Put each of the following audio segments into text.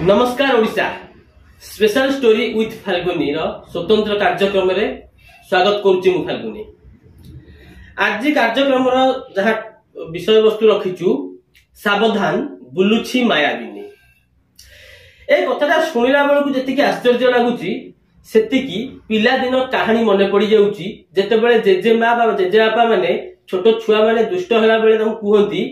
नमस्कार Odisha special story with Falguni स्वतंत्र कार्यक्रम रे स्वागत करुच्ची मु फाल्गुनी। आज कार्यक्रम जहाँ विषय वस्तु रखीचु सावधान बुलुछि मायाबिनी। ए कथाटा शुणिला बेलू जी आश्चर्य लगुच सेतिकी पिला दिन कहानी मन पड़ जाऊँगी। जेतेबेले जेजेमा बा जेजेबापा माने छोट छुआ माने दुष्ट होला बेले कहती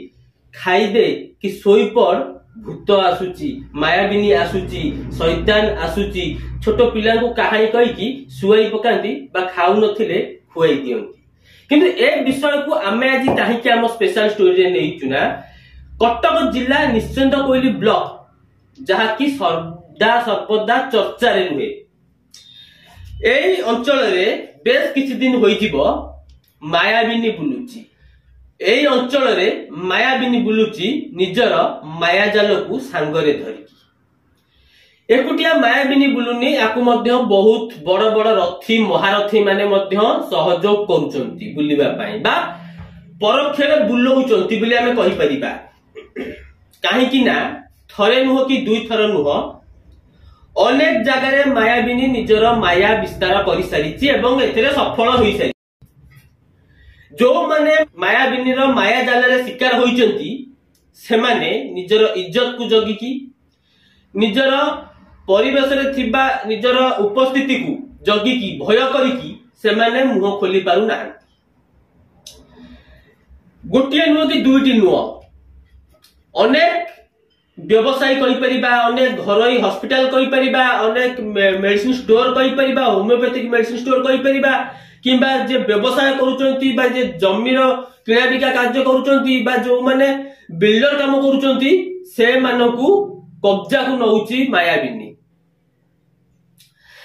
खाईदे कि सोईपड़ भूत आसुची मायाबिनी आसुची शैतान आसुची छोट पिला कहानी कहीकि शुआई पकाती खाऊ नथिले खुआई दियंती। किंतु ए विषय को आमे आज कहीं आम स्पेशल स्टोरी रे नेइचु ना कटक जिला निश्चिंत कोइली ब्लॉक जहाँ की सर्वदा चर्चा रे रुहे। एई अंचल रे बेस किछि दिन होइजिबो मायाबिनी बुलुची। एई अंचल रे मायाबिनी बुलुची निजर माया जाल को सांगरे धरिकी। एकुटिया मायाबिनी बुलुनी याकु मध्य बहुत बड़ बड़ रथी महारथी माने मध्य सहयोग करूचंती बुलिबा पई बा परोक्षरे बुलौचंती बोली आमे कहि परिबा। काहे कि ना थरे नुह कि दुई थर नुह अनेक जगह मायाबिनी निजर माया विस्तार कर सारी एवं एथिरे सफल होई सारी। जो माने मायाबिनी माया जाल रे शिकार होइचंती से माने निजर इज्जत को जगिकी निजर परिवेश रे थिबा निजर उपस्थिति को जगिकी भय करिकी से माने मुह खोली पारु ना। गोटिए नुह कि दुईटी नुह अनेक व्यवसाय कहि परिबा अनेक घरोई हॉस्पिटल कहि परिबा अनेक मेडिसिन स्टोर कहि परिबा होमियोपैथिक मेडिसिन स्टोर कहि परिबा किंबा जे व्यवसाय करूचंती बा जे जमीर किଣା बिका कार्य करूचंती बा जो माने बिल्डर काम करूचंती से मानकू कब्जा को नउची मायाबिनी।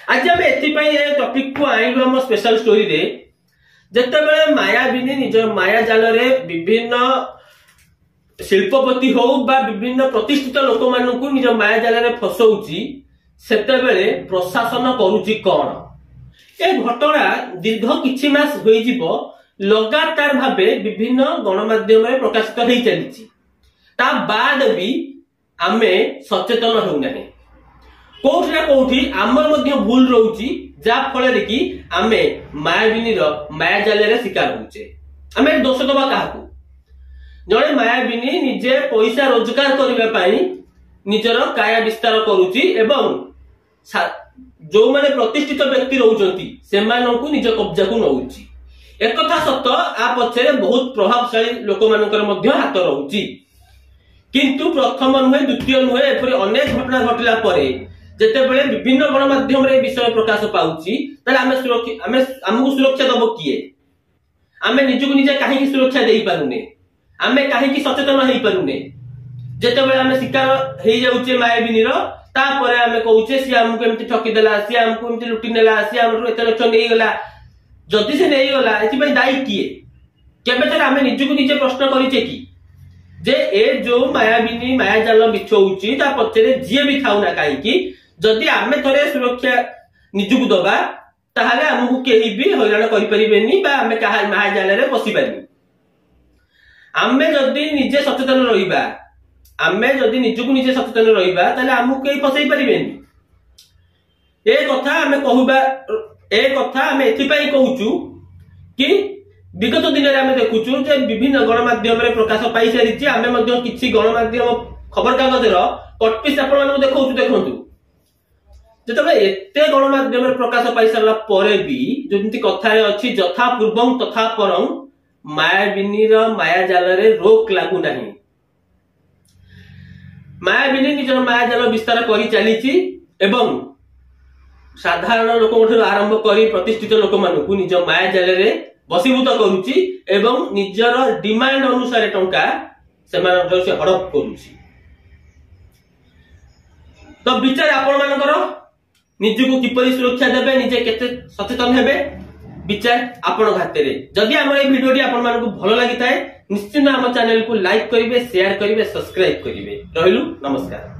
आज हम एथि पई ए टॉपिक को आइलु हम स्पेशल स्टोरी रे। जेतेबेले मायाबिनी निज माया जाल रे विभिन्न शिल्पपति हो बा विभिन्न प्रतिष्ठित लोक मानकू निज माया जाल रे फसौची सेतेबेले प्रशासन करूची कोन। ए घटना दीर्घ किछि मास होइजिबो लगातार भाबे विभिन्न गणमाध्यम रे प्रकाशित होई चलिछि। ता बाद भी आमे सचेतन होउ नाही। कोठी ना कोठी आमर मध्य भूल रहउची जा फल रे कि आमे मायाबिनी रो माया जाल रे शिकार होउचे। आमे दोष दबा काहाकू जणे मायाबिनी निजे पैसा रोजगार करबा पई निजर काया विस्तार करूची एवं जो माने प्रतिष्ठित व्यक्ति रहउचंती से माननकु निज कब्जा को नउची। एक कथा सत आ पछरे बहुत प्रभावशाली लोक मानकर मध्य हाथ रहउची। किंतु प्रथम नुहे द्वितीय नुहे एपरि अनेक घटना घटिला परे जेतेबेले विभिन्न गणमाध्यम रे विषय प्रकाश पाउची ताले हमकु सुरक्षा दबो किए। आमे निजकु निजे काहे की सुरक्षा देई पारुने आमे काहे की सचेतन हेई पारुने। जेतेबेले आमे शिकार हेई जाउचे मायाबिनी रो तापरे आमे कहूचे सी हमकु एमति ठकी देला सी हमकु एमति लुटी नेला सी हमरु एते लक्ष नेई गला। जदि से नेई गला एति पई दायी किए केबे तक आमे निजकु निजे प्रश्न करिचे कि जे ए जो मायाबिनी माया जाल बिछौची ता पछरे जिए भी थाउ ना काई कि जदि आमे थरे सुरक्षा निजकु दबा ताहाले हमकु केही भी हैरान करि परिबेनी बा आमे काहा माया जाल रे पसी पारिबे। आमे जदि निजे सचेतन रहिबा आमे जदि निजकु निजे सचेतन रहिबा ताले हमकु केही फसई परिबेनी। ए कथा आमे कहूबा ए कथा आमे एथि पई कहूचु कि विगत दिन रे आमे देखुचु जे विभिन्न गणमाध्यम रे प्रकाश पाई सारिछि। आमे मध्ये किछि गणमाध्यम खबर कागज रो कटपिस आपण मानकु देखौचु देखंतु जेतबे एते गणमाध्यम रे प्रकाश पाई सारला परे भी जेमति कथा रे अछि जथा पूर्वं तथा परं मायाबिनी रो माया जाल रे रोक लागु नाही। मायाबिनी निजर माया जाल विस्तार करी चलीची एवं साधारण लोक आरंभ करी प्रतिष्ठित लोक मानकु निज माया जाल रे बसीभूत करूची एवं निजर डिमांड अनुसार टंका सेमान से हड़प करूची। तो विचार आपण मानकर निजकु किपरि सुरक्षा देबे निजे केते सचेतन हेबे विचार आपण हाते रे। जदि हमर ए वीडियोटी आपण मानकु भलो लागि थाए निश्चित हम चैनल को लाइक करिवे शेयर करिवे सब्सक्राइब करिवे। रहिलु नमस्कार।